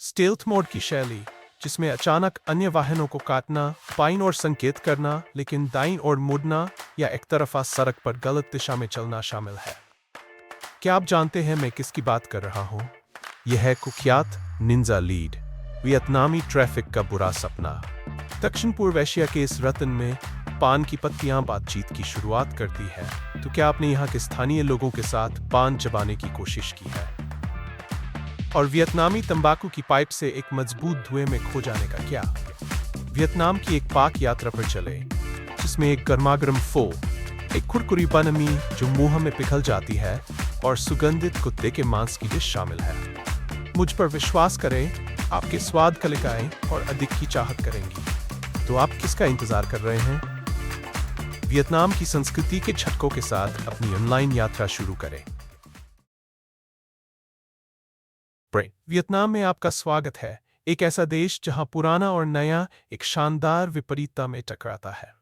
Stealth mode की शैली, जिसमें अचानक अन्य वाहनों को काटना, बाईं ओर संकेत करना, लेकिन दाईं ओर मुड़ना या एक तरफा सड़क पर गलत दिशा में चलना शामिल है। क्या आप जानते हैं मैं किसकी बात कर रहा हूँ? यह है कुख्यात निंजा लीड, वियतनामी ट्रैफिक का बुरा सपना। दक्षिण पूर्व एशिया के इस रत्न में पान की पत्तियां बातचीत की शुरुआत करती है। तो क्या आपने यहाँ के स्थानीय लोगों के साथ पान चबाने की कोशिश की है? और वियतनामी तंबाकू की पाइप से एक मजबूत धुएं में खो जाने का क्या? वियतनाम की एक पाक यात्रा पर चले, जिसमें एक गर्मागर्म फो, एक कुरकुरी बनमी जो मुंह में पिघल जाती है, और सुगंधित कुत्ते के मांस की डिश शामिल है। मुझ पर विश्वास करें, आपके स्वाद कलिकाएं और अधिक की चाहत करेंगी। तो आप किसका इंतजार कर रहे हैं? वियतनाम की संस्कृति के झटकों के साथ अपनी ऑनलाइन यात्रा शुरू करें। वियतनाम में आपका स्वागत है, एक ऐसा देश जहां पुराना और नया एक शानदार विपरीतता में टकराता है।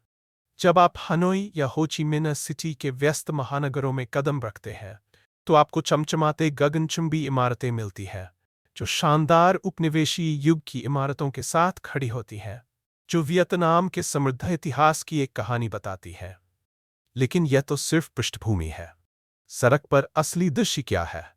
जब आप हनोई या हो ची मिन्ह सिटी के व्यस्त महानगरों में कदम रखते हैं, तो आपको चमचमाते गगनचुंबी इमारतें मिलती हैं, जो शानदार उपनिवेशी युग की इमारतों के साथ खड़ी होती हैं, जो वियतनाम के समृद्ध इतिहास की एक कहानी बताती है। लेकिन यह तो सिर्फ पृष्ठभूमि है। सड़क पर असली दृश्य क्या है?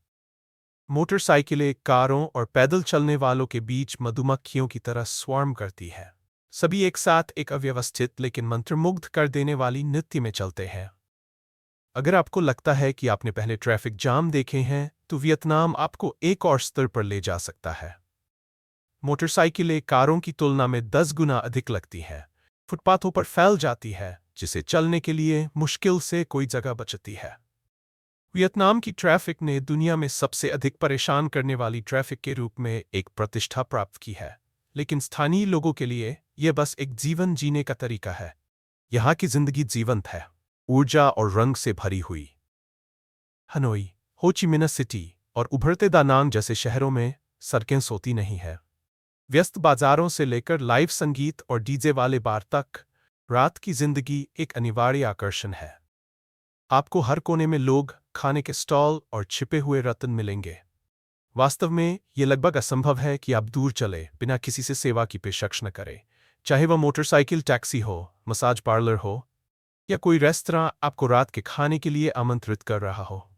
मोटरसाइकिलें, कारों और पैदल चलने वालों के बीच मधुमक्खियों की तरह स्वार्म करती है। सभी एक साथ एक अव्यवस्थित लेकिन मंत्रमुग्ध कर देने वाली नृत्य में चलते हैं। अगर आपको लगता है कि आपने पहले ट्रैफिक जाम देखे हैं, तो वियतनाम आपको एक और स्तर पर ले जा सकता है। मोटरसाइकिलें कारों की तुलना में 10 गुना अधिक लगती हैं, फुटपाथों पर फैल जाती है, जिसे चलने के लिए मुश्किल से कोई जगह बचती है। वियतनाम की ट्रैफिक ने दुनिया में सबसे अधिक परेशान करने वाली ट्रैफिक के रूप में एक प्रतिष्ठा प्राप्त की है, लेकिन स्थानीय लोगों के लिए यह बस एक जीवन जीने का तरीका है। यहाँ की जिंदगी जीवंत है, ऊर्जा और रंग से भरी हुई। हनोई, हो ची मिन्ह सिटी और उभरते दा नांग जैसे शहरों में सड़कें सोती नहीं है। व्यस्त बाजारों से लेकर लाइव संगीत और डीजे वाले बार तक, रात की जिंदगी एक अनिवार्य आकर्षण है। आपको हर कोने में लोग, खाने के स्टॉल और छिपे हुए रत्न मिलेंगे। वास्तव में यह लगभग असंभव है कि आप दूर चले बिना किसी से सेवा की पेशकश न करें, चाहे वह मोटरसाइकिल टैक्सी हो, मसाज पार्लर हो, या कोई रेस्तरां आपको रात के खाने के लिए आमंत्रित कर रहा हो।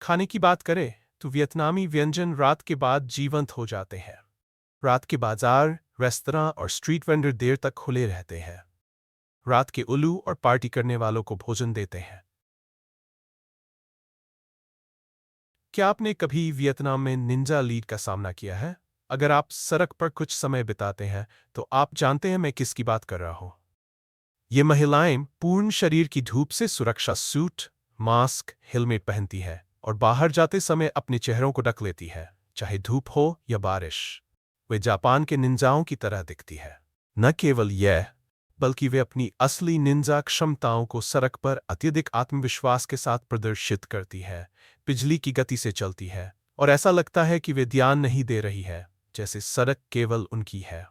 खाने की बात करें तो वियतनामी व्यंजन रात के बाद जीवंत हो जाते हैं। रात के बाजार, रेस्तरां और स्ट्रीट वेंडर देर तक खुले रहते हैं। रात के उल्लू और पार्टी करने वालों को भोजन देते हैं। क्या आपने कभी वियतनाम में निंजा लीड का सामना किया है? अगर आप सड़क पर कुछ समय बिताते हैं, तो आप जानते हैं मैं किसकी बात कर रहा हूं। ये महिलाएं पूर्ण शरीर की धूप से सुरक्षा सूट, मास्क, हेलमेट पहनती है और बाहर जाते समय अपने चेहरों को ढक लेती है, चाहे धूप हो या बारिश। वे जापान के निंजाओं की तरह दिखती है। न केवल यह, बल्कि वे अपनी असली निंजा क्षमताओं को सड़क पर अत्यधिक आत्मविश्वास के साथ प्रदर्शित करती है, बिजली की गति से चलती है, और ऐसा लगता है कि वे ध्यान नहीं दे रही है, जैसे सड़क केवल उनकी है।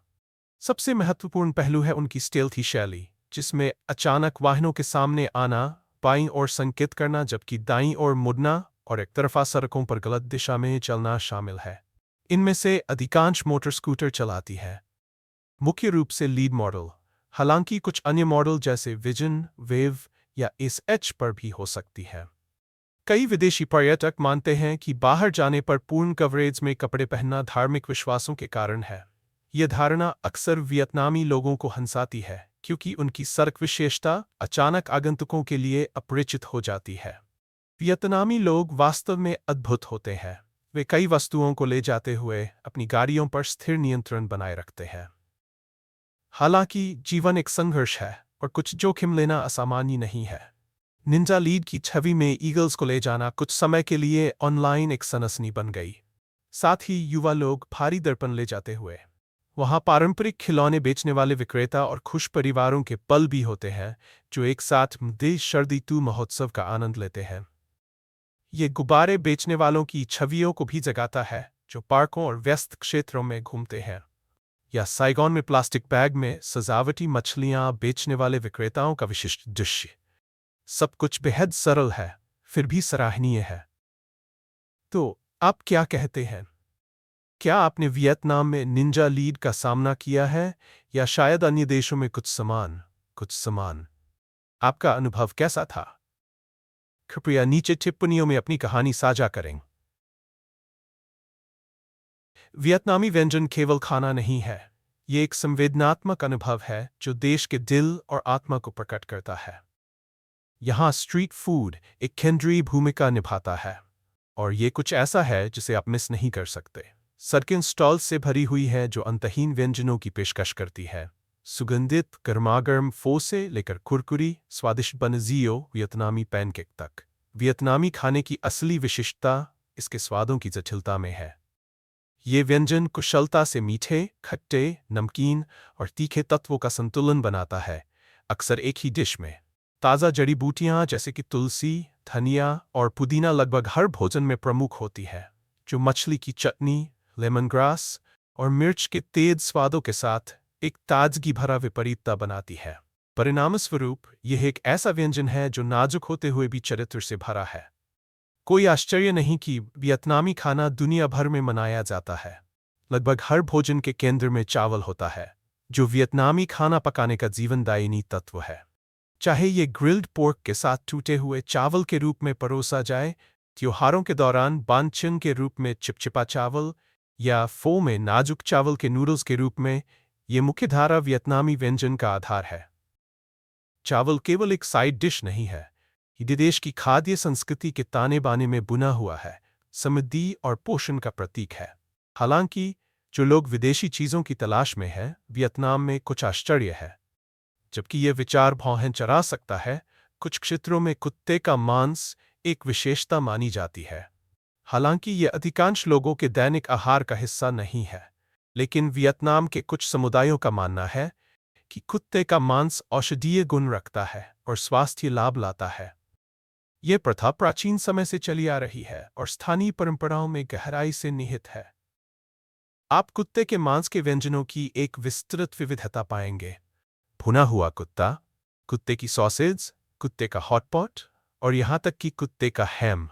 सबसे महत्वपूर्ण पहलू है उनकी स्टेल्थी शैली, जिसमें अचानक वाहनों के सामने आना, बाईं ओर संकेत करना जबकि दाईं ओर मुड़ना और एक तरफा सड़कों पर गलत दिशा में चलना शामिल है। इनमें से अधिकांश मोटर स्कूटर चलाती है, मुख्य रूप से लीड मॉडल। हालांकि कुछ अन्य मॉडल जैसे विजन, वेव या एसएच पर भी हो सकती है। कई विदेशी पर्यटक मानते हैं कि बाहर जाने पर पूर्ण कवरेज में कपड़े पहनना धार्मिक विश्वासों के कारण है। यह धारणा अक्सर वियतनामी लोगों को हंसाती है, क्योंकि उनकी सड़क विशेषता अचानक आगंतुकों के लिए अपरिचित हो जाती है। वियतनामी लोग वास्तव में अद्भुत होते हैं। वे कई वस्तुओं को ले जाते हुए अपनी गाड़ियों पर स्थिर नियंत्रण बनाए रखते हैं। हालांकि जीवन एक संघर्ष है और कुछ जोखिम लेना असामान्य नहीं है। निंजा लीड की छवि में ईगल्स को ले जाना कुछ समय के लिए ऑनलाइन एक सनसनी बन गई। साथ ही युवा लोग भारी दर्पण ले जाते हुए वहां पारंपरिक खिलौने बेचने वाले विक्रेता और खुश परिवारों के पल भी होते हैं, जो एक साथ देश शरदीतु महोत्सव का आनंद लेते हैं। ये गुब्बारे बेचने वालों की छवियों को भी जगाता है, जो पार्कों और व्यस्त क्षेत्रों में घूमते हैं। या साइगॉन में प्लास्टिक बैग में सजावटी मछलियां बेचने वाले विक्रेताओं का विशिष्ट दृश्य। सब कुछ बेहद सरल है, फिर भी सराहनीय है। तो आप क्या कहते हैं? क्या आपने वियतनाम में निंजा लीड का सामना किया है या शायद अन्य देशों में कुछ समान? आपका अनुभव कैसा था? कृपया नीचे टिप्पणियों में अपनी कहानी साझा करें। वियतनामी व्यंजन केवल खाना नहीं है, ये एक संवेदनात्मक अनुभव है जो देश के दिल और आत्मा को प्रकट करता है। यहाँ स्ट्रीट फूड एक केंद्रीय भूमिका निभाता है, और ये कुछ ऐसा है जिसे आप मिस नहीं कर सकते। सड़कें स्टॉल से भरी हुई है जो अंतहीन व्यंजनों की पेशकश करती है। सुगंधित गर्मागर्म फो से लेकर कुरकुरी स्वादिष्ट बनजियो वियतनामी पैनकेक तक। वियतनामी खाने की असली विशिष्टता इसके स्वादों की जटिलता में है। ये व्यंजन कुशलता से मीठे, खट्टे, नमकीन और तीखे तत्वों का संतुलन बनाता है, अक्सर एक ही डिश में। ताज़ा जड़ी बूटियाँ जैसे कि तुलसी, धनिया और पुदीना लगभग हर भोजन में प्रमुख होती है, जो मछली की चटनी, लेमन ग्रास और मिर्च के तेज स्वादों के साथ एक ताजगी भरा विपरीतता बनाती है। परिणामस्वरूप यह एक ऐसा व्यंजन है जो नाजुक होते हुए भी चरित्र से भरा है। कोई आश्चर्य नहीं कि वियतनामी खाना दुनिया भर में मनाया जाता है। लगभग हर भोजन के केंद्र में चावल होता है, जो वियतनामी खाना पकाने का जीवनदायिनी तत्व है। चाहे ये ग्रिल्ड पोर्क के साथ टूटे हुए चावल के रूप में परोसा जाए, त्योहारों के दौरान बान चिन के रूप में चिपचिपा चावल, या फो में नाजुक चावल के नूडल्स के रूप में, ये मुख्यधारा वियतनामी व्यंजन का आधार है। चावल केवल एक साइड डिश नहीं है, ये देश की खाद्य संस्कृति के ताने बाने में बुना हुआ है, समृद्धि और पोषण का प्रतीक है। हालांकि जो लोग विदेशी चीज़ों की तलाश में हैं, वियतनाम में कुछ आश्चर्य है। जबकि यह विचार भौहें चढ़ा सकता है, कुछ क्षेत्रों में कुत्ते का मांस एक विशेषता मानी जाती है। हालांकि यह अधिकांश लोगों के दैनिक आहार का हिस्सा नहीं है, लेकिन वियतनाम के कुछ समुदायों का मानना है कि कुत्ते का मांस औषधीय गुण रखता है और स्वास्थ्य लाभ लाता है। यह प्रथा प्राचीन समय से चली आ रही है और स्थानीय परंपराओं में गहराई से निहित है। आप कुत्ते के मांस के व्यंजनों की एक विस्तृत विविधता पाएंगे। भुना हुआ कुत्ता, कुत्ते की सॉसेज, कुत्ते का हॉटपॉट और यहाँ तक कि कुत्ते का हैम।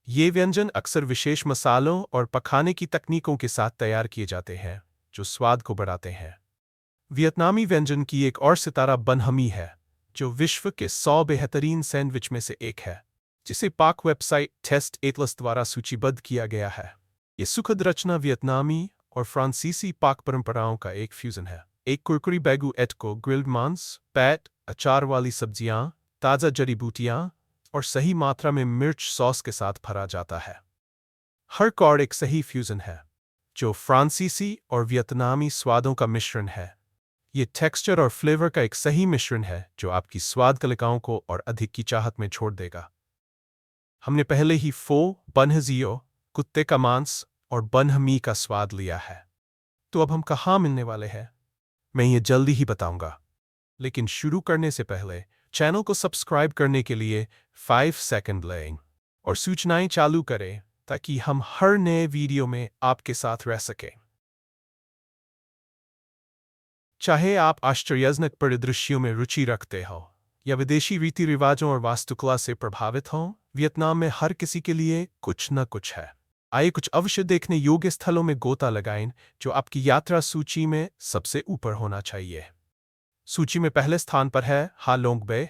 ये व्यंजन अक्सर विशेष मसालों और पकाने की तकनीकों के साथ तैयार किए जाते हैं, जो स्वाद को बढ़ाते हैं। वियतनामी व्यंजन की एक और सितारा बन हमी है, जो विश्व के 100 बेहतरीन सैंडविच में से एक है, जिसे पाक वेबसाइट टेस्ट एटलस द्वारा सूचीबद्ध किया गया है। ये सुखद रचना वियतनामी और फ्रांसीसी पाक परंपराओं का एक फ्यूजन है। एक कुरकुरी बैगू एट को ग्रिल्ड मांस, पैट, अचार वाली सब्जियां, ताज़ा जड़ी बूटियां और सही मात्रा में मिर्च सॉस के साथ भरा जाता है। हर कॉर्ड एक सही फ्यूजन है, जो फ्रांसीसी और वियतनामी स्वादों का मिश्रण है। ये टेक्सचर और फ्लेवर का एक सही मिश्रण है जो आपकी स्वाद कलिकाओं को और अधिक की चाहत में छोड़ देगा। हमने पहले ही फो, बनहजियो, कुत्ते का मांस और बनहमी का स्वाद लिया है, तो अब हम कहाँ मिलने वाले हैं, मैं ये जल्दी ही बताऊंगा। लेकिन शुरू करने से पहले चैनल को सब्सक्राइब करने के लिए 5 सेकंड लें और सूचनाएं चालू करें ताकि हम हर नए वीडियो में आपके साथ रह सकें। चाहे आप आश्चर्यजनक परिदृश्यों में रुचि रखते हो या विदेशी रीति रिवाजों और वास्तुकला से प्रभावित हो, वियतनाम में हर किसी के लिए कुछ न कुछ है। आइए कुछ अवश्य देखने योग्य स्थलों में गोता लगाएं जो आपकी यात्रा सूची में सबसे ऊपर होना चाहिए। सूची में पहले स्थान पर है हा लोंग बे,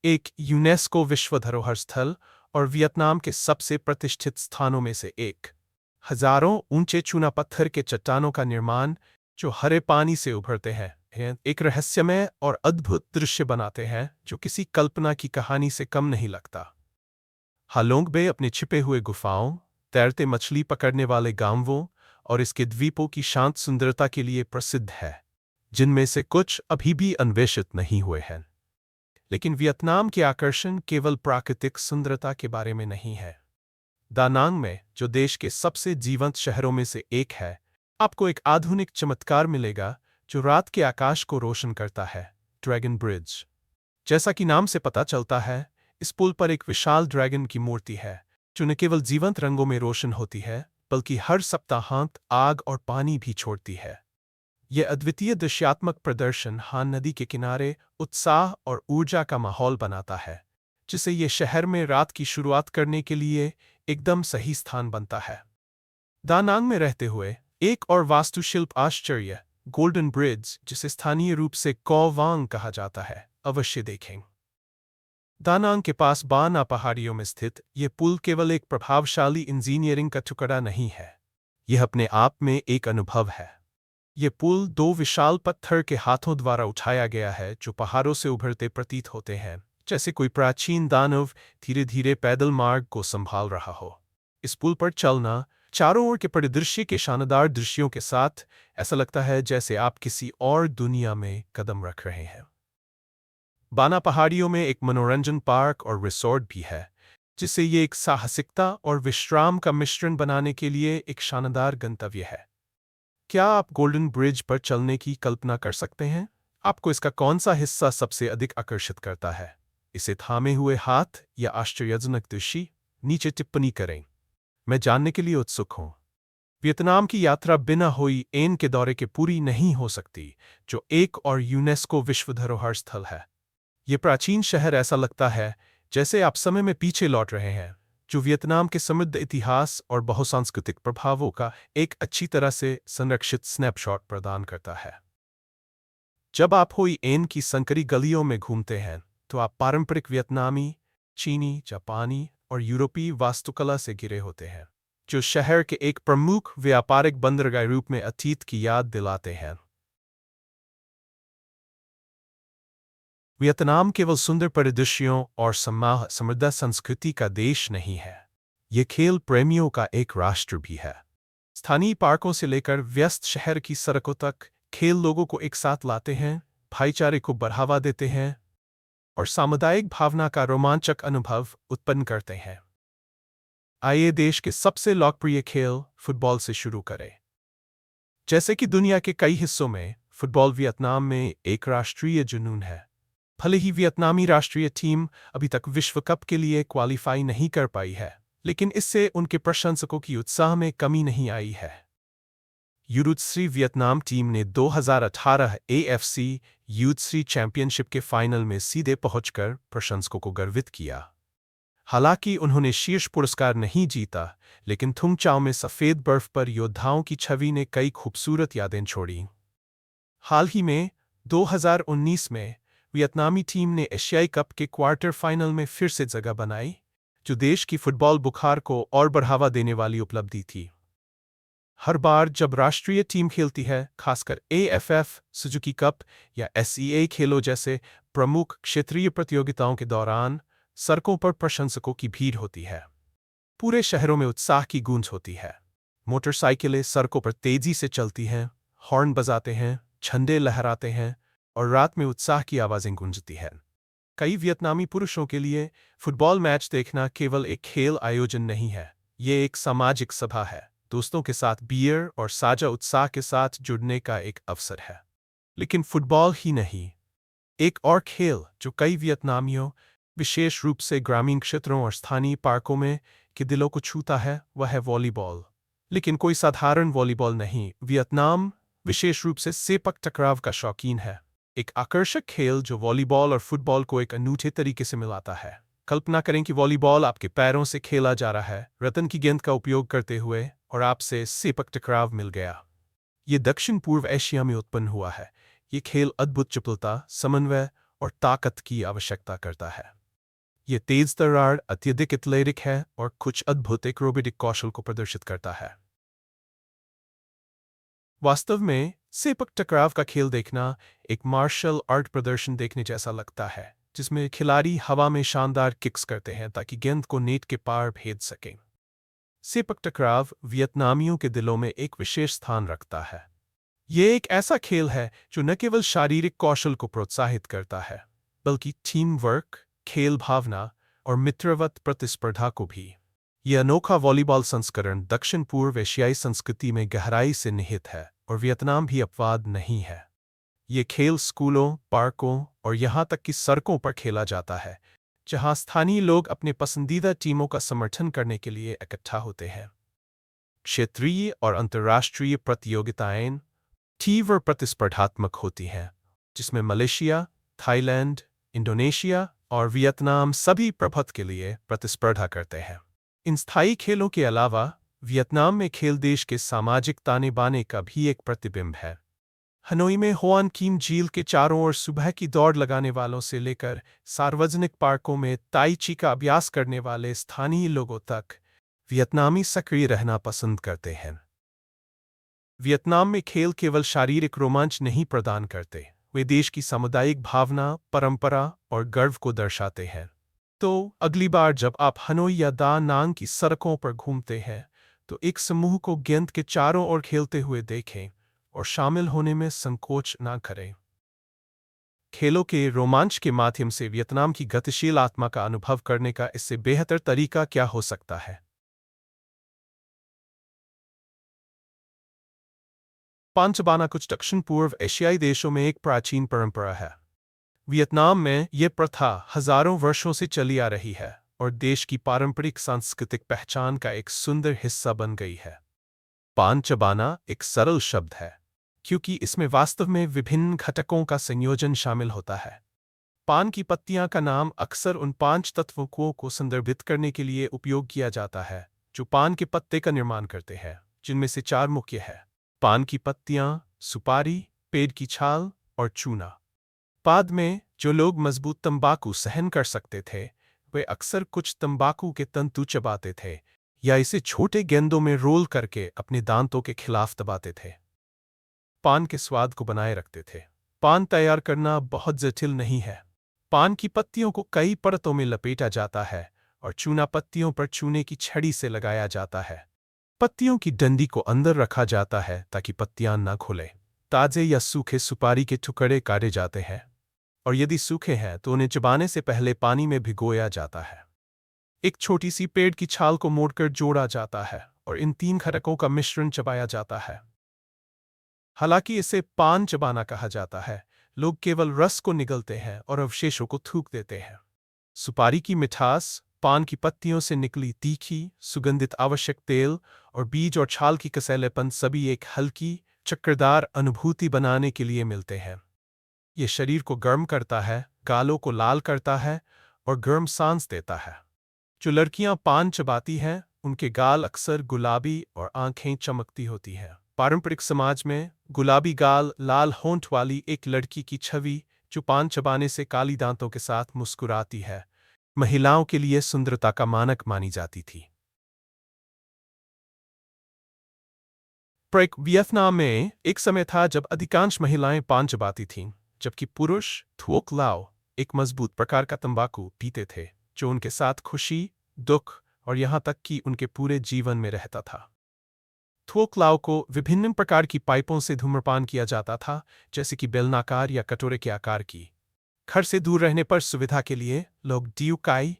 एक यूनेस्को विश्व धरोहर स्थल और वियतनाम के सबसे प्रतिष्ठित स्थानों में से एक। हजारों ऊंचे चूना पत्थर के चट्टानों का निर्माण जो हरे पानी से उभरते हैं, एक रहस्यमय और अद्भुत दृश्य बनाते हैं जो किसी कल्पना की कहानी से कम नहीं लगता। हा लोंग बे अपने छिपे हुए गुफाओं, तैरते मछली पकड़ने वाले गांवों और इसके द्वीपों की शांत सुंदरता के लिए प्रसिद्ध है, जिनमें से कुछ अभी भी अन्वेषित नहीं हुए हैं। लेकिन वियतनाम के आकर्षण केवल प्राकृतिक सुंदरता के बारे में नहीं है। दा नांग में, जो देश के सबसे जीवंत शहरों में से एक है, आपको एक आधुनिक चमत्कार मिलेगा जो रात के आकाश को रोशन करता है, ड्रैगन ब्रिज। जैसा कि नाम से पता चलता है, इस पुल पर एक विशाल ड्रैगन की मूर्ति है जो न केवल जीवंत रंगों में रोशन होती है, बल्कि हर सप्ताहांत आग और पानी भी छोड़ती है। यह अद्वितीय दृश्यात्मक प्रदर्शन हान नदी के किनारे उत्साह और ऊर्जा का माहौल बनाता है, जिसे ये शहर में रात की शुरुआत करने के लिए एकदम सही स्थान बनता है। दा नांग में रहते हुए एक और वास्तुशिल्प आश्चर्य, गोल्डन ब्रिज, जिसे स्थानीय रूप से कौवांग कहा जाता है, अवश्य देखें। दानांग के पास बाना पहाड़ियों में स्थित यह पुल केवल एक प्रभावशाली इंजीनियरिंग का टुकड़ा नहीं है, यह अपने आप में एक अनुभव है। यह पुल दो विशाल पत्थर के हाथों द्वारा उठाया गया है जो पहाड़ों से उभरते प्रतीत होते हैं, जैसे कोई प्राचीन दानव धीरे धीरे पैदल मार्ग को संभाल रहा हो। इस पुल पर चलना, चारों ओर के परिदृश्य के शानदार दृश्यों के साथ, ऐसा लगता है जैसे आप किसी और दुनिया में कदम रख रहे हैं। बाना पहाड़ियों में एक मनोरंजन पार्क और रिसोर्ट भी है, जिससे ये एक साहसिकता और विश्राम का मिश्रण बनाने के लिए एक शानदार गंतव्य है। क्या आप गोल्डन ब्रिज पर चलने की कल्पना कर सकते हैं? आपको इसका कौन सा हिस्सा सबसे अधिक आकर्षित करता है? इसे थामे हुए हाथ या आश्चर्यजनक दृश्य? नीचे टिप्पणी करें, मैं जानने के लिए उत्सुक हूँ। वियतनाम की यात्रा बिना हुई एन के दौरे के पूरी नहीं हो सकती, जो एक और यूनेस्को विश्व धरोहर स्थल है। ये प्राचीन शहर ऐसा लगता है जैसे आप समय में पीछे लौट रहे हैं, जो वियतनाम के समृद्ध इतिहास और बहुसांस्कृतिक प्रभावों का एक अच्छी तरह से संरक्षित स्नैपशॉट प्रदान करता है। जब आप हुई एन की संकरी गलियों में घूमते हैं, तो आप पारंपरिक वियतनामी, चीनी, जापानी और यूरोपीय वास्तुकला से घिरे होते हैं, जो शहर के एक प्रमुख व्यापारिक बंदरगाह रूप में अतीत की याद दिलाते हैं। वियतनाम केवल सुंदर परिदृश्यों और समृद्ध संस्कृति का देश नहीं है, ये खेल प्रेमियों का एक राष्ट्र भी है। स्थानीय पार्कों से लेकर व्यस्त शहर की सड़कों तक, खेल लोगों को एक साथ लाते हैं, भाईचारे को बढ़ावा देते हैं और सामुदायिक भावना का रोमांचक अनुभव उत्पन्न करते हैं। आइए देश के सबसे लोकप्रिय खेल फुटबॉल से शुरू करें। जैसे कि दुनिया के कई हिस्सों में, फुटबॉल वियतनाम में एक राष्ट्रीय जुनून है। भले ही वियतनामी राष्ट्रीय टीम अभी तक विश्व कप के लिए क्वालिफाई नहीं कर पाई है, लेकिन इससे उनके प्रशंसकों की उत्साह में कमी नहीं आई है। यूथ वियतनाम टीम ने 2018 AFC यूथ चैंपियनशिप के फाइनल में सीधे पहुंचकर प्रशंसकों को गर्वित किया। हालांकि उन्होंने शीर्ष पुरस्कार नहीं जीता, लेकिन थुंगचाओ में सफेद बर्फ पर योद्धाओं की छवि ने कई खूबसूरत यादें छोड़ी। हाल ही में 2019 में वियतनामी टीम ने एशियाई कप के क्वार्टर फाइनल में फिर से जगह बनाई, जो देश की फुटबॉल बुखार को और बढ़ावा देने वाली उपलब्धि थी। हर बार जब राष्ट्रीय टीम खेलती है, खासकर AFF, सुजुकी कप या SEA खेलों जैसे प्रमुख क्षेत्रीय प्रतियोगिताओं के दौरान, सड़कों पर प्रशंसकों की भीड़ होती है। पूरे शहरों में उत्साह की गूंज होती है। मोटरसाइकिलें सड़कों पर तेजी से चलती हैं, हॉर्न बजाते हैं, झंडे लहराते हैं और रात में उत्साह की आवाजें गूंजती हैं। कई वियतनामी पुरुषों के लिए फुटबॉल मैच देखना केवल एक खेल आयोजन नहीं है, ये एक सामाजिक सभा है, दोस्तों के साथ बियर और साझा उत्साह के साथ जुड़ने का एक अवसर है। लेकिन फुटबॉल ही नहीं, एक और खेल जो कई वियतनामियों, विशेष रूप से ग्रामीण क्षेत्रों और स्थानीय पार्कों में, के दिलों को छूता है, वह है वॉलीबॉल। लेकिन कोई साधारण वॉलीबॉल नहीं, वियतनाम विशेष रूप से सेपक टकराव का शौकीन है, एक आकर्षक खेल जो वॉलीबॉल और फुटबॉल को एक अनूठे तरीके से मिलाता है। कल्पना करें कि वॉलीबॉल आपके पैरों से खेला जा रहा है, रतन की गेंद का उपयोग करते हुए, और आपसे सेपक टकराव मिल गया। ये दक्षिण पूर्व एशिया में उत्पन्न हुआ है। ये खेल अद्भुत चपलता, समन्वय और ताकत की आवश्यकता करता है। ये तेज तर्रार, अत्यधिक एथलेटिक है और कुछ अद्भुत एक्रोबेटिक कौशल को प्रदर्शित करता है। वास्तव में सेपक टकराव का खेल देखना एक मार्शल आर्ट प्रदर्शन देखने जैसा लगता है, जिसमें खिलाड़ी हवा में शानदार किक्स करते हैं ताकि गेंद को नेट के पार भेज सकें। सेपक टकराव वियतनामियों के दिलों में एक विशेष स्थान रखता है। ये एक ऐसा खेल है जो न केवल शारीरिक कौशल को प्रोत्साहित करता है, बल्कि टीम वर्क, खेल भावना और मित्रवत प्रतिस्पर्धा को भी। यह अनोखा वॉलीबॉल संस्करण दक्षिण पूर्व एशियाई संस्कृति में गहराई से निहित है और वियतनाम भी अपवाद नहीं है। ये खेल स्कूलों, पार्कों और यहाँ तक कि सड़कों पर खेला जाता है, जहाँ स्थानीय लोग अपने पसंदीदा टीमों का समर्थन करने के लिए इकट्ठा होते हैं। क्षेत्रीय और अंतर्राष्ट्रीय प्रतियोगिताएं तीव्र प्रतिस्पर्धात्मक होती हैं, जिसमें मलेशिया, थाईलैंड, इंडोनेशिया और वियतनाम सभी प्रभुत्व के लिए प्रतिस्पर्धा करते हैं। इन स्थायी खेलों के अलावा वियतनाम में खेल देश के सामाजिक ताने बाने का भी एक प्रतिबिंब है। हनोई में होआन कीम झील के चारों ओर सुबह की दौड़ लगाने वालों से लेकर सार्वजनिक पार्कों में ताई ची का अभ्यास करने वाले स्थानीय लोगों तक वियतनामी सक्रिय रहना पसंद करते हैं। वियतनाम में खेल केवल शारीरिक रोमांच नहीं प्रदान करते, वे देश की सामुदायिक भावना, परंपरा और गर्व को दर्शाते हैं। तो अगली बार जब आप हनोई या दा नांग की सड़कों पर घूमते हैं, तो एक समूह को गेंद के चारों ओर खेलते हुए देखें और शामिल होने में संकोच ना करें। खेलों के रोमांच के माध्यम से वियतनाम की गतिशील आत्मा का अनुभव करने का इससे बेहतर तरीका क्या हो सकता है। पांचबाना कुछ दक्षिण पूर्व एशियाई देशों में एक प्राचीन परंपरा है। वियतनाम में यह प्रथा हजारों वर्षों से चली आ रही है और देश की पारंपरिक सांस्कृतिक पहचान का एक सुंदर हिस्सा बन गई है। पान चबाना एक सरल शब्द है क्योंकि इसमें वास्तव में विभिन्न घटकों का संयोजन शामिल होता है। पान की पत्तियां का नाम अक्सर उन 5 तत्वों को संदर्भित करने के लिए उपयोग किया जाता है जो पान के पत्ते का निर्माण करते हैं, जिनमें से 4 मुख्य है: पान की पत्तियां, सुपारी, पेड़ की छाल और चूना। बाद में जो लोग मजबूत तंबाकू सहन कर सकते थे, वे अक्सर कुछ तंबाकू के तंतु चबाते थे या इसे छोटे गेंदों में रोल करके अपने दांतों के खिलाफ दबाते थे। पान के स्वाद को बनाए रखते थे। पान तैयार करना बहुत जटिल नहीं है। पान की पत्तियों को कई परतों में लपेटा जाता है और चूना पत्तियों पर चूने की छड़ी से लगाया जाता है। पत्तियों की डंडी को अंदर रखा जाता है ताकि पत्तियां न खुले। ताजे या सूखे सुपारी के टुकड़े काटे जाते हैं और यदि सूखे हैं तो उन्हें चबाने से पहले पानी में भिगोया जाता है। एक छोटी सी पेड़ की छाल को मोड़कर जोड़ा जाता है और इन 3 घटकों का मिश्रण चबाया जाता है। हालांकि इसे पान चबाना कहा जाता है, लोग केवल रस को निगलते हैं और अवशेषों को थूक देते हैं। सुपारी की मिठास, पान की पत्तियों से निकली तीखी, सुगंधित आवश्यक तेल और बीज और छाल की कसैलेपन सभी एक हल्की, चक्करदार अनुभूति बनाने के लिए मिलते हैं। ये शरीर को गर्म करता है, गालों को लाल करता है और गर्म सांस देता है। जो लड़कियां पान चबाती हैं, उनके गाल अक्सर गुलाबी और आंखें चमकती होती हैं। पारंपरिक समाज में गुलाबी गाल, लाल होंठ वाली एक लड़की की छवि जो पान चबाने से काली दांतों के साथ मुस्कुराती है, महिलाओं के लिए सुंदरता का मानक मानी जाती थी। वियतनाम में एक समय था जब अधिकांश महिलाएं पान चबाती थीं, जबकि पुरुष थुओक लाओ, एक मजबूत प्रकार का तंबाकू, पीते थे जो उनके साथ खुशी, दुख और यहां तक कि उनके पूरे जीवन में रहता था। थुओक लाओ को विभिन्न प्रकार की पाइपों से धूम्रपान किया जाता था, जैसे कि बेलनाकार या कटोरे के आकार की। घर से दूर रहने पर सुविधा के लिए लोग ड्यूकाई,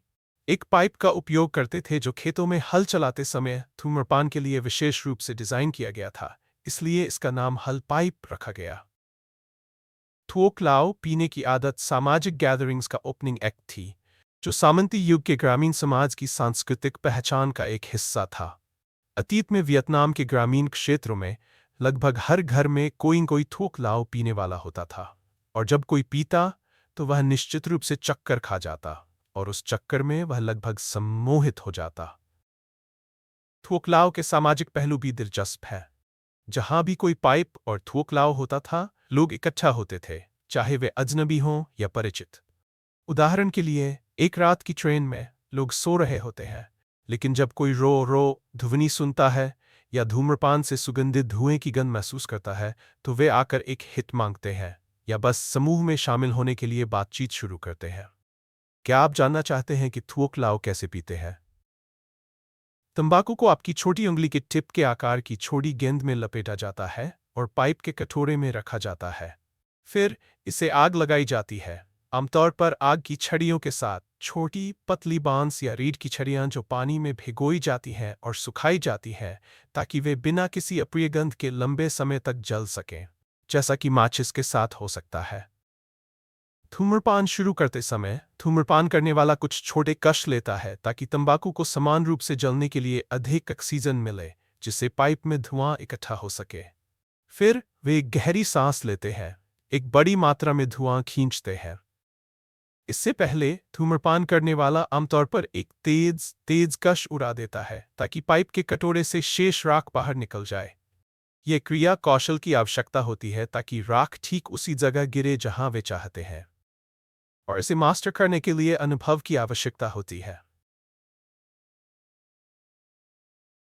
एक पाइप का उपयोग करते थे जो खेतों में हल चलाते समय धूम्रपान के लिए विशेष रूप से डिजाइन किया गया था, इसलिए इसका नाम हल पाइप रखा गया। थुओक लाओ पीने की आदत सामाजिक गैदरिंग्स का ओपनिंग एक्ट थी, जो सामंती युग के ग्रामीण समाज की सांस्कृतिक पहचान का एक हिस्सा था। अतीत में वियतनाम के ग्रामीण क्षेत्रों में लगभग हर घर में कोई न कोई थुओक लाओ पीने वाला होता था, और जब कोई पीता तो वह निश्चित रूप से चक्कर खा जाता और उस चक्कर में वह लगभग सम्मोहित हो जाता। थुओक लाओ के सामाजिक पहलू भी दिलचस्प है। जहां भी कोई पाइप और थुओक लाओ होता था, लोग इकट्ठा होते थे, चाहे वे अजनबी हों या परिचित। उदाहरण के लिए, एक रात की ट्रेन में लोग सो रहे होते हैं, लेकिन जब कोई रो रो ध्वनि सुनता है या धूम्रपान से सुगंधित धुएं की गंध महसूस करता है, तो वे आकर एक हित मांगते हैं या बस समूह में शामिल होने के लिए बातचीत शुरू करते हैं। क्या आप जानना चाहते हैं कि थुओक लाओ कैसे पीते हैं? तंबाकू को आपकी छोटी उंगली के टिप के आकार की छोटी गेंद में लपेटा जाता है और पाइप के कटोरे में रखा जाता है। फिर इसे आग लगाई जाती है, आमतौर पर आग की छड़ियों के साथ। छोटी पतली बांस या रीढ़ की छड़ियां जो पानी में भिगोई जाती हैं और सुखाई जाती हैं ताकि वे बिना किसी अप्रिय गंध के लंबे समय तक जल सकें, जैसा कि माचिस के साथ हो सकता है। धूम्रपान शुरू करते समय धूम्रपान करने वाला कुछ छोटे कश लेता है ताकि तंबाकू को समान रूप से जलने के लिए अधिक ऑक्सीजन मिले, जिससे पाइप में धुआं इकट्ठा हो सके। फिर वे एक गहरी सांस लेते हैं, एक बड़ी मात्रा में धुआं खींचते हैं इससे पहले धूम्रपान करने वाला आमतौर पर एक तेज तेज कश उड़ा देता है ताकि पाइप के कटोरे से शेष राख बाहर निकल जाए। यह क्रिया कौशल की आवश्यकता होती है ताकि राख ठीक उसी जगह गिरे जहां वे चाहते हैं, और इसे मास्टर करने के लिए अनुभव की आवश्यकता होती है।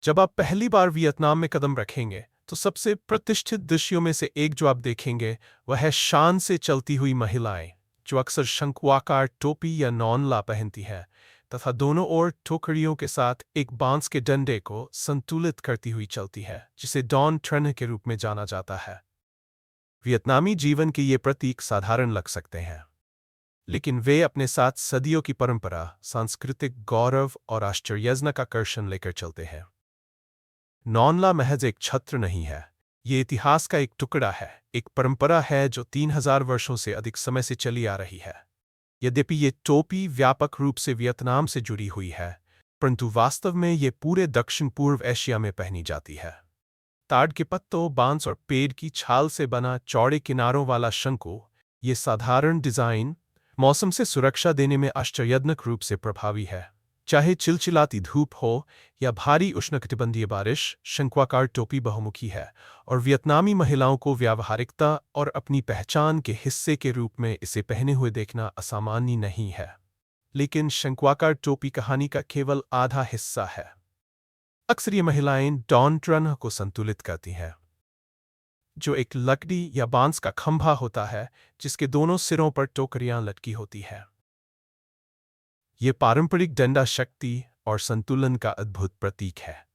जब आप पहली बार वियतनाम में कदम रखेंगे तो सबसे प्रतिष्ठित दृश्यों में से एक जो आप देखेंगे वह है शान से चलती हुई महिलाएं, जो अक्सर शंक्वाकार टोपी या नॉनला पहनती हैं तथा दोनों ओर टोकरियों के साथ एक बांस के डंडे को संतुलित करती हुई चलती है, जिसे डॉन ट्रेन के रूप में जाना जाता है। वियतनामी जीवन के ये प्रतीक साधारण लग सकते हैं, लेकिन वे अपने साथ सदियों की परंपरा, सांस्कृतिक गौरव और आश्चर्यजनक आकर्षण लेकर चलते हैं। नॉनला महज एक छत्र नहीं है, ये इतिहास का एक टुकड़ा है, एक परंपरा है जो 3000 वर्षों से अधिक समय से चली आ रही है। यद्यपि ये टोपी व्यापक रूप से वियतनाम से जुड़ी हुई है, परंतु वास्तव में ये पूरे दक्षिण पूर्व एशिया में पहनी जाती है। ताड़ के पत्तों, बांस और पेड़ की छाल से बना चौड़े किनारों वाला शंकु, ये साधारण डिजाइन मौसम से सुरक्षा देने में आश्चर्यजनक रूप से प्रभावी है। चाहे चिलचिलाती धूप हो या भारी उष्णकटिबंधीय बारिश, शंक्वाकार टोपी बहुमुखी है और वियतनामी महिलाओं को व्यावहारिकता और अपनी पहचान के हिस्से के रूप में इसे पहने हुए देखना असामान्य नहीं है। लेकिन शंक्वाकार टोपी कहानी का केवल आधा हिस्सा है। अक्सर ये महिलाएं डॉन ट्रन को संतुलित करती हैं, जो एक लकड़ी या बांस का खंभा होता है जिसके दोनों सिरों पर टोकरियां लटकी होती हैं। ये पारंपरिक डंडा शक्ति और संतुलन का अद्भुत प्रतीक है।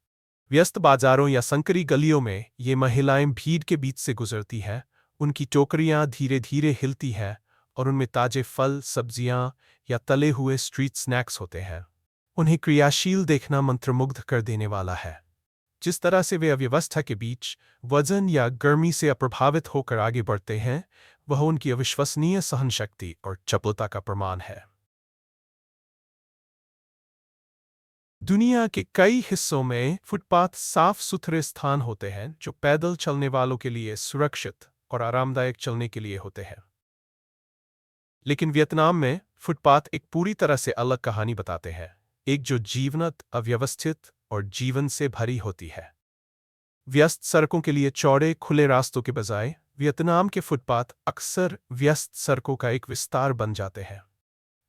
व्यस्त बाजारों या संकरी गलियों में ये महिलाएं भीड़ के बीच से गुजरती हैं, उनकी टोकरियां धीरे धीरे हिलती हैं और उनमें ताजे फल, सब्जियां या तले हुए स्ट्रीट स्नैक्स होते हैं। उन्हें क्रियाशील देखना मंत्रमुग्ध कर देने वाला है। जिस तरह से वे अव्यवस्था के बीच वजन या गर्मी से अप्रभावित होकर आगे बढ़ते हैं, वह उनकी अविश्वसनीय सहनशक्ति और चपलता का प्रमाण है। दुनिया के कई हिस्सों में फुटपाथ साफ सुथरे स्थान होते हैं जो पैदल चलने वालों के लिए सुरक्षित और आरामदायक चलने के लिए होते हैं। लेकिन वियतनाम में फुटपाथ एक पूरी तरह से अलग कहानी बताते हैं, एक जो जीवंत, अव्यवस्थित और जीवन से भरी होती है। व्यस्त सड़कों के लिए चौड़े खुले रास्तों के बजाय वियतनाम के फुटपाथ अक्सर व्यस्त सड़कों का एक विस्तार बन जाते हैं।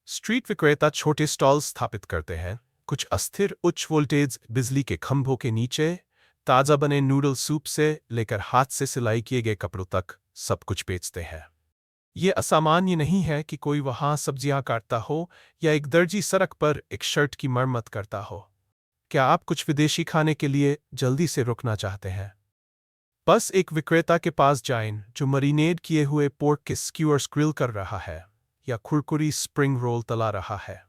स्ट्रीट विक्रेता छोटे स्टॉल स्थापित करते हैं, कुछ अस्थिर उच्च वोल्टेज बिजली के खंभों के नीचे ताज़ा बने नूडल सूप से लेकर हाथ से सिलाई किए गए कपड़ों तक सब कुछ बेचते हैं। ये असामान्य नहीं है कि कोई वहां सब्जियां काटता हो या एक दर्जी सड़क पर एक शर्ट की मरम्मत करता हो। क्या आप कुछ विदेशी खाने के लिए जल्दी से रुकना चाहते हैं? बस एक विक्रेता के पास जाएं जो मरीनेड किए हुए पोर्क के स्क्यूअर्स ग्रिल कर रहा है या कुरकुरी स्प्रिंग रोल तला रहा है।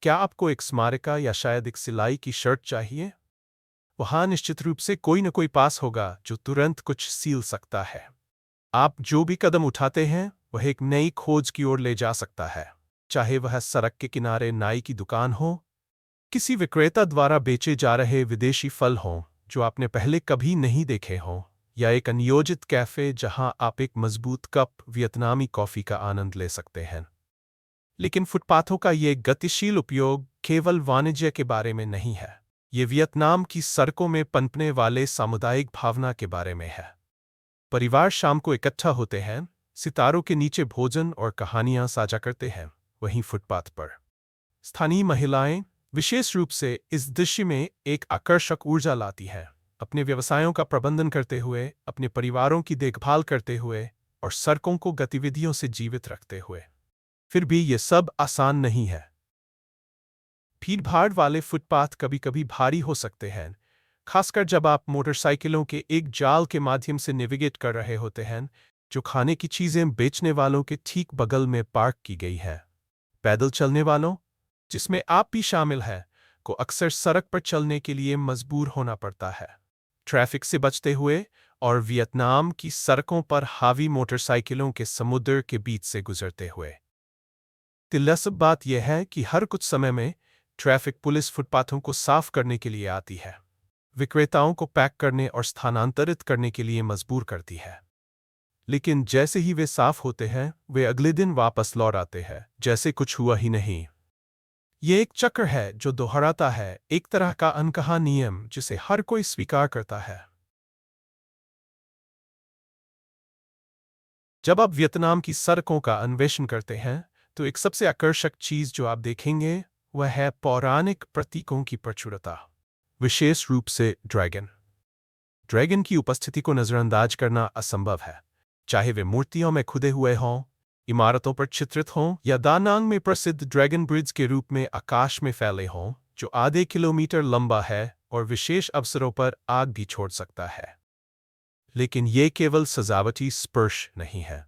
क्या आपको एक स्मारिका या शायद एक सिलाई की शर्ट चाहिए? वहां निश्चित रूप से कोई न कोई पास होगा जो तुरंत कुछ सील सकता है। आप जो भी कदम उठाते हैं वह एक नई खोज की ओर ले जा सकता है, चाहे वह सड़क के किनारे नाई की दुकान हो, किसी विक्रेता द्वारा बेचे जा रहे विदेशी फल हों जो आपने पहले कभी नहीं देखे हों, या एक अनियोजित कैफे जहां आप एक मजबूत कप वियतनामी कॉफी का आनंद ले सकते हैं। लेकिन फुटपाथों का ये गतिशील उपयोग केवल वाणिज्य के बारे में नहीं है, ये वियतनाम की सड़कों में पनपने वाले सामुदायिक भावना के बारे में है। परिवार शाम को इकट्ठा होते हैं, सितारों के नीचे भोजन और कहानियां साझा करते हैं। वहीं फुटपाथ पर स्थानीय महिलाएं विशेष रूप से इस दृश्य में एक आकर्षक ऊर्जा लाती हैं, अपने व्यवसायों का प्रबंधन करते हुए, अपने परिवारों की देखभाल करते हुए और सड़कों को गतिविधियों से जीवित रखते हुए। फिर भी ये सब आसान नहीं है। भीड़-भाड़ वाले फुटपाथ कभी कभी भारी हो सकते हैं, खासकर जब आप मोटरसाइकिलों के एक जाल के माध्यम से नेविगेट कर रहे होते हैं जो खाने की चीजें बेचने वालों के ठीक बगल में पार्क की गई है। पैदल चलने वालों, जिसमें आप भी शामिल हैं, को अक्सर सड़क पर चलने के लिए मजबूर होना पड़ता है, ट्रैफिक से बचते हुए और वियतनाम की सड़कों पर हावी मोटरसाइकिलों के समुद्र के बीच से गुजरते हुए। दिलचस्प बात यह है कि हर कुछ समय में ट्रैफिक पुलिस फुटपाथों को साफ करने के लिए आती है, विक्रेताओं को पैक करने और स्थानांतरित करने के लिए मजबूर करती है। लेकिन जैसे ही वे साफ होते हैं वे अगले दिन वापस लौट आते हैं जैसे कुछ हुआ ही नहीं। ये एक चक्र है जो दोहराता है, एक तरह का अनकहा नियम जिसे हर कोई स्वीकार करता है। जब आप वियतनाम की सड़कों का अन्वेषण करते हैं तो एक सबसे आकर्षक चीज जो आप देखेंगे वह है पौराणिक प्रतीकों की प्रचुरता, विशेष रूप से ड्रैगन। ड्रैगन की उपस्थिति को नजरअंदाज करना असंभव है, चाहे वे मूर्तियों में खुदे हुए हों, इमारतों पर चित्रित हों या दानांग में प्रसिद्ध ड्रैगन ब्रिज के रूप में आकाश में फैले हों जो आधे किलोमीटर लंबा है और विशेष अवसरों पर आग भी छोड़ सकता है। लेकिन ये केवल सजावटी स्पर्श नहीं है।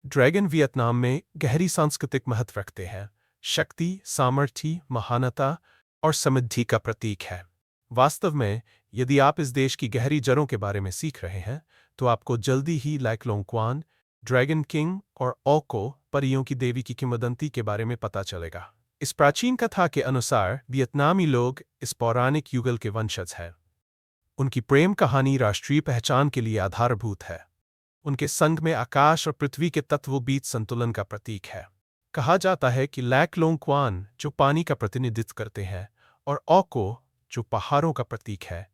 ड्रैगन वियतनाम में गहरी सांस्कृतिक महत्व रखते हैं, शक्ति, सामर्थ्य, महानता और समृद्धि का प्रतीक है। वास्तव में यदि आप इस देश की गहरी जड़ों के बारे में सीख रहे हैं तो आपको जल्दी ही लैक लोंग क्वान, ड्रैगन किंग और ओको, परियों की देवी की किंवदंती के बारे में पता चलेगा। इस प्राचीन कथा के अनुसार वियतनामी लोग इस पौराणिक युगल के वंशज हैं। उनकी प्रेम कहानी राष्ट्रीय पहचान के लिए आधारभूत है। उनके संग में आकाश और पृथ्वी के तत्वों बीच संतुलन का प्रतीक है। कहा जाता है कि लैक लोंग क्वान, जो पानी का प्रतिनिधित्व करते हैं, और ओको, जो पहाड़ों का प्रतीक है,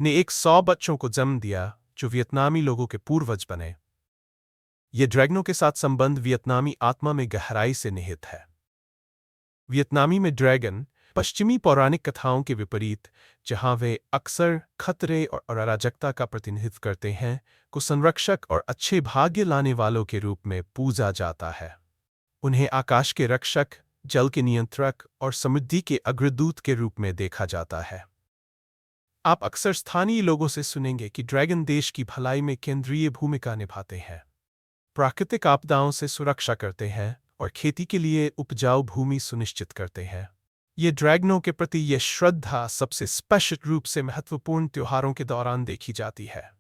ने 100 बच्चों को जन्म दिया जो वियतनामी लोगों के पूर्वज बने। ये ड्रैगनों के साथ संबंध वियतनामी आत्मा में गहराई से निहित है। वियतनामी में ड्रैगन पश्चिमी पौराणिक कथाओं के विपरीत, जहां वे अक्सर खतरे और अराजकता का प्रतिनिधित्व करते हैं, को संरक्षक और अच्छे भाग्य लाने वालों के रूप में पूजा जाता है। उन्हें आकाश के रक्षक, जल के नियंत्रक और समृद्धि के अग्रदूत के रूप में देखा जाता है। आप अक्सर स्थानीय लोगों से सुनेंगे कि ड्रैगन देश की भलाई में केंद्रीय भूमिका निभाते हैं, प्राकृतिक आपदाओं से सुरक्षा करते हैं और खेती के लिए उपजाऊ भूमि सुनिश्चित करते हैं। ये ड्रैगनों के प्रति यह श्रद्धा सबसे स्पष्ट रूप से महत्वपूर्ण त्योहारों के दौरान देखी जाती है।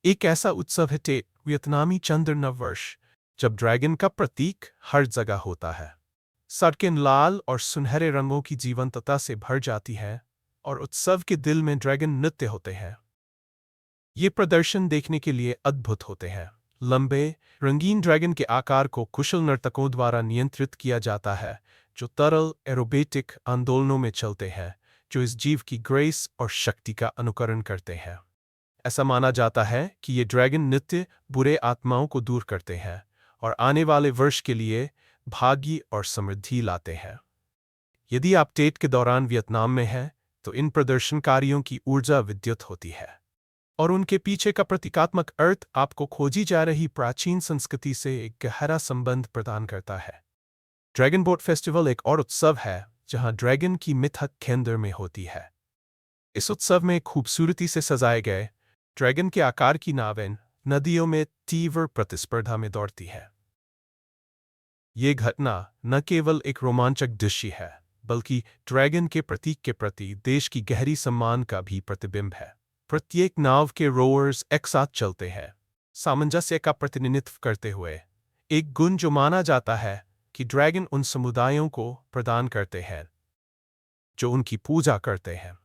एक ऐसा उत्सव है टेट, वियतनामी चंद्र नववर्ष, जब ड्रैगन का प्रतीक हर जगह होता है। सड़कें लाल और सुनहरे रंगों की जीवंतता से भर जाती हैं और उत्सव के दिल में ड्रैगन नृत्य होते हैं। ये प्रदर्शन देखने के लिए अद्भुत होते हैं। लंबे, रंगीन ड्रैगन के आकार को कुशल नर्तकों द्वारा नियंत्रित किया जाता है, जो तरल एरोबेटिक आंदोलनों में चलते हैं, जो इस जीव की ग्रेस और शक्ति का अनुकरण करते हैं। ऐसा माना जाता है कि ये ड्रैगन नृत्य बुरे आत्माओं को दूर करते हैं और आने वाले वर्ष के लिए भाग्य और समृद्धि लाते हैं। यदि आप टेट के दौरान वियतनाम में हैं, तो इन प्रदर्शनकारियों की ऊर्जा विद्युत होती है और उनके पीछे का प्रतीकात्मक अर्थ आपको खोजी जा रही प्राचीन संस्कृति से एक गहरा संबंध प्रदान करता है। ड्रैगन बोट फेस्टिवल एक और उत्सव है जहां ड्रैगन की मिथक केंद्र में होती है। इस उत्सव में खूबसूरती से सजाए गए ड्रैगन के आकार की नावें नदियों में तीव्र प्रतिस्पर्धा में दौड़ती है। ये घटना न केवल एक रोमांचक दृश्य है, बल्कि ड्रैगन के प्रतीक के प्रति देश की गहरी सम्मान का भी प्रतिबिंब है। प्रत्येक नाव के रोवर्स एक साथ चलते हैं, सामंजस्य का प्रतिनिधित्व करते हुए, एक गुण जो माना जाता है कि ड्रैगन उन समुदायों को प्रदान करते हैं जो उनकी पूजा करते हैं।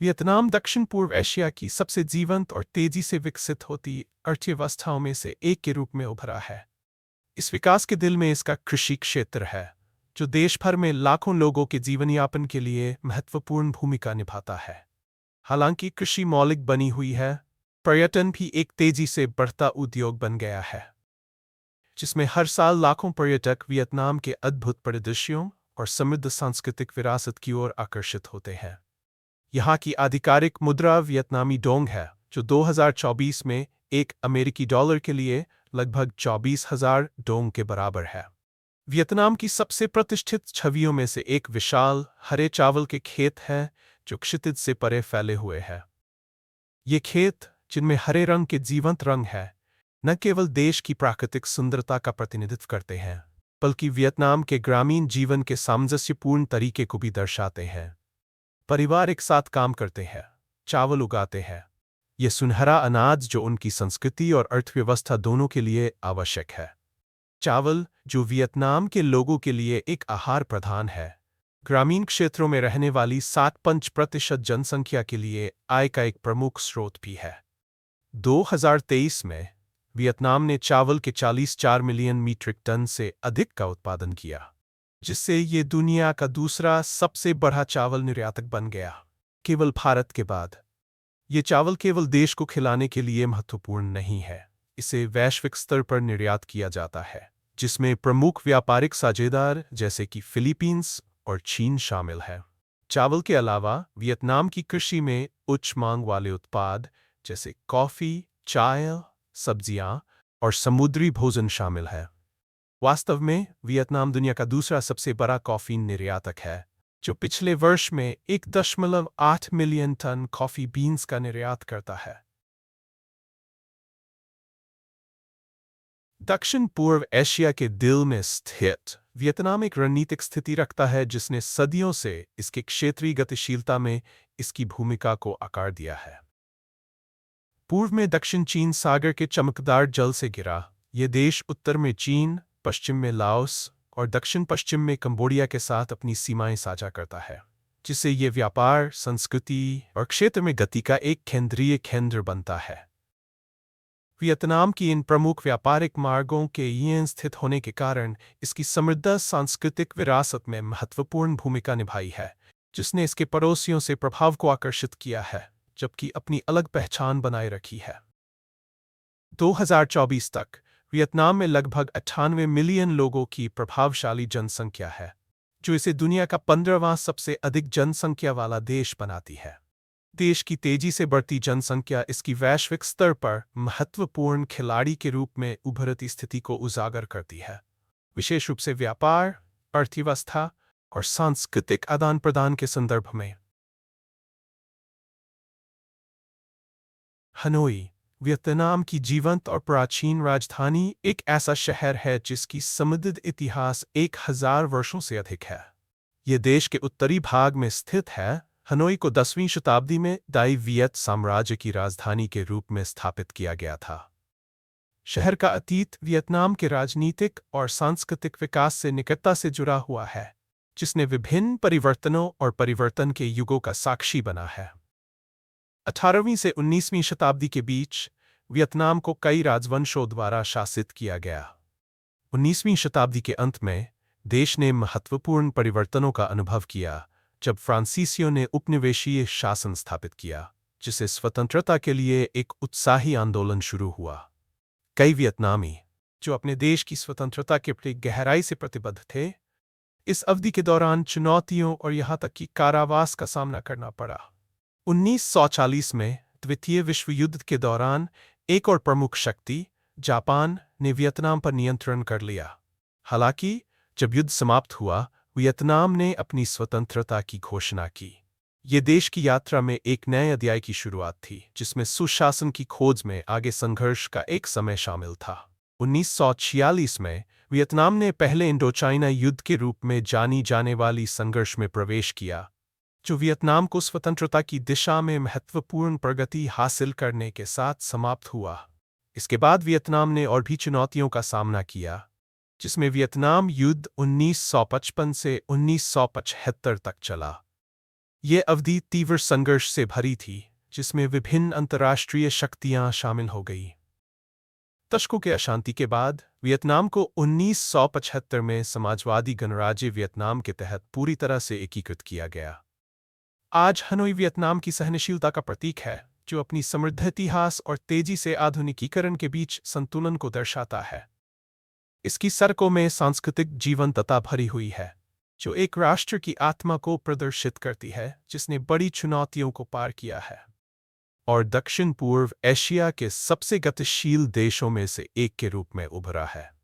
वियतनाम दक्षिण पूर्व एशिया की सबसे जीवंत और तेजी से विकसित होती अर्थव्यवस्थाओं में से एक के रूप में उभरा है। इस विकास के दिल में इसका कृषि क्षेत्र है, जो देश भर में लाखों लोगों के जीवनयापन के लिए महत्वपूर्ण भूमिका निभाता है। हालांकि कृषि मौलिक बनी हुई है, पर्यटन भी एक तेजी से बढ़ता उद्योग बन गया है, जिसमें हर साल लाखों पर्यटक वियतनाम के अद्भुत परिदृश्यों और समृद्ध सांस्कृतिक विरासत की ओर आकर्षित होते हैं। यहाँ की आधिकारिक मुद्रा वियतनामी डोंग है, जो 2024 में एक अमेरिकी डॉलर के लिए लगभग 24,000 डोंग के बराबर है। वियतनाम की सबसे प्रतिष्ठित छवियों में से एक विशाल हरे चावल के खेत हैं जो क्षितिज से परे फैले हुए हैं। ये खेत, जिनमें हरे रंग के जीवंत रंग है, न केवल देश की प्राकृतिक सुंदरता का प्रतिनिधित्व करते हैं, बल्कि वियतनाम के ग्रामीण जीवन के सामंजस्यपूर्ण तरीके को भी दर्शाते हैं। परिवार एक साथ काम करते हैं, चावल उगाते हैं, ये सुनहरा अनाज जो उनकी संस्कृति और अर्थव्यवस्था दोनों के लिए आवश्यक है। चावल, जो वियतनाम के लोगों के लिए एक आहार प्रधान है, ग्रामीण क्षेत्रों में रहने वाली 65% जनसंख्या के लिए आय का एक प्रमुख स्रोत भी है। 2023 में वियतनाम ने चावल के 44 मिलियन मीट्रिक टन से अधिक का उत्पादन किया, जिससे ये दुनिया का दूसरा सबसे बड़ा चावल निर्यातक बन गया, केवल भारत के बाद। ये चावल केवल देश को खिलाने के लिए महत्वपूर्ण नहीं है, इसे वैश्विक स्तर पर निर्यात किया जाता है, जिसमें प्रमुख व्यापारिक साझेदार जैसे कि फिलीपींस और चीन शामिल है। चावल के अलावा वियतनाम की कृषि में उच्च मांग वाले उत्पाद जैसे कॉफी, चाय, सब्जियां और समुद्री भोजन शामिल है। वास्तव में वियतनाम दुनिया का दूसरा सबसे बड़ा कॉफी निर्यातक है, जो पिछले वर्ष में 1.8 मिलियन टन कॉफी बीन्स का निर्यात करता है। दक्षिण पूर्व एशिया के दिल में स्थित वियतनाम एक रणनीतिक स्थिति रखता है, जिसने सदियों से इसके क्षेत्रीय गतिशीलता में इसकी भूमिका को आकार दिया है। पूर्व में दक्षिण चीन सागर के चमकदार जल से घिरा, यह देश उत्तर में चीन, पश्चिम में लाओस और दक्षिण पश्चिम में कंबोडिया के साथ अपनी सीमाएं साझा करता है, जिससे यह व्यापार, संस्कृति और क्षेत्र में गति का एक केंद्रीय केंद्र बनता है। वियतनाम की इन प्रमुख व्यापारिक मार्गों के यहीं स्थित होने के कारण इसकी समृद्ध सांस्कृतिक विरासत में महत्वपूर्ण भूमिका निभाई है, जिसने इसके पड़ोसियों से प्रभाव को आकर्षित किया है, जबकि अपनी अलग पहचान बनाए रखी है। 2024 तक वियतनाम में लगभग 98 मिलियन लोगों की प्रभावशाली जनसंख्या है, जो इसे दुनिया का 15वां सबसे अधिक जनसंख्या वाला देश बनाती है। देश की तेजी से बढ़ती जनसंख्या इसकी वैश्विक स्तर पर महत्वपूर्ण खिलाड़ी के रूप में उभरती स्थिति को उजागर करती है, विशेष रूप से व्यापार, अर्थव्यवस्था और सांस्कृतिक आदान प्रदान के संदर्भ में। हनोई वियतनाम की जीवंत और प्राचीन राजधानी एक ऐसा शहर है जिसकी समृद्ध इतिहास 1000 वर्षों से अधिक है। यह देश के उत्तरी भाग में स्थित है। हनोई को 10वीं शताब्दी में दाई वियत साम्राज्य की राजधानी के रूप में स्थापित किया गया था। शहर का अतीत वियतनाम के राजनीतिक और सांस्कृतिक विकास से निकटता से जुड़ा हुआ है, जिसने विभिन्न परिवर्तनों और परिवर्तन के युगों का साक्षी बना है। 18वीं से 19वीं शताब्दी के बीच वियतनाम को कई राजवंशों द्वारा शासित किया गया। 19वीं शताब्दी के अंत में देश ने महत्वपूर्ण परिवर्तनों का अनुभव किया, जब फ्रांसीसियों ने उपनिवेशीय शासन स्थापित किया, जिसे स्वतंत्रता के लिए एक उत्साही आंदोलन शुरू हुआ। कई वियतनामी, जो अपने देश की स्वतंत्रता के प्रति गहराई से प्रतिबद्ध थे, इस अवधि के दौरान चुनौतियों और यहां तक कि कारावास का सामना करना पड़ा। 1940 में द्वितीय विश्व युद्ध के दौरान एक और प्रमुख शक्ति, जापान, ने वियतनाम पर नियंत्रण कर लिया। हालांकि जब युद्ध समाप्त हुआ, वियतनाम ने अपनी स्वतंत्रता की घोषणा की। ये देश की यात्रा में एक नए अध्याय की शुरुआत थी, जिसमें सुशासन की खोज में आगे संघर्ष का एक समय शामिल था। 1946 में वियतनाम ने पहले इंडोचाइना युद्ध के रूप में जानी जाने वाली संघर्ष में प्रवेश किया, जो वियतनाम को स्वतंत्रता की दिशा में महत्वपूर्ण प्रगति हासिल करने के साथ समाप्त हुआ। इसके बाद वियतनाम ने और भी चुनौतियों का सामना किया, जिसमें वियतनाम युद्ध 1955 से 1975 तक चला। यह अवधि तीव्र संघर्ष से भरी थी, जिसमें विभिन्न अंतर्राष्ट्रीय शक्तियां शामिल हो गईं। दशकों के अशांति के बाद वियतनाम को 1975 में समाजवादी गणराज्य वियतनाम के तहत पूरी तरह से एकीकृत किया गया। आज हनोई वियतनाम की सहनशीलता का प्रतीक है, जो अपनी समृद्ध इतिहास और तेजी से आधुनिकीकरण के बीच संतुलन को दर्शाता है। इसकी सड़कों में सांस्कृतिक जीवंतता भरी हुई है, जो एक राष्ट्र की आत्मा को प्रदर्शित करती है, जिसने बड़ी चुनौतियों को पार किया है और दक्षिण पूर्व एशिया के सबसे गतिशील देशों में से एक के रूप में उभरा है।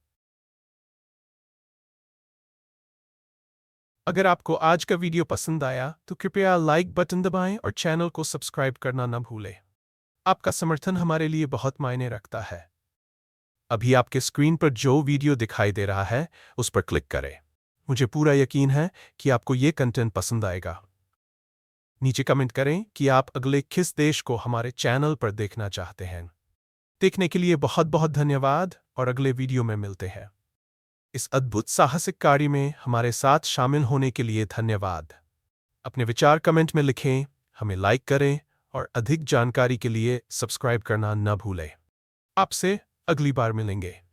अगर आपको आज का वीडियो पसंद आया तो कृपया लाइक बटन दबाएं और चैनल को सब्सक्राइब करना न भूलें। आपका समर्थन हमारे लिए बहुत मायने रखता है। अभी आपके स्क्रीन पर जो वीडियो दिखाई दे रहा है, उस पर क्लिक करें। मुझे पूरा यकीन है कि आपको ये कंटेंट पसंद आएगा। नीचे कमेंट करें कि आप अगले किस देश को हमारे चैनल पर देखना चाहते हैं। देखने के लिए बहुत बहुत धन्यवाद और अगले वीडियो में मिलते हैं। इस अद्भुत साहसिक कार्य में हमारे साथ शामिल होने के लिए धन्यवाद। अपने विचार कमेंट में लिखें, हमें लाइक करें और अधिक जानकारी के लिए सब्सक्राइब करना न भूलें। आपसे अगली बार मिलेंगे।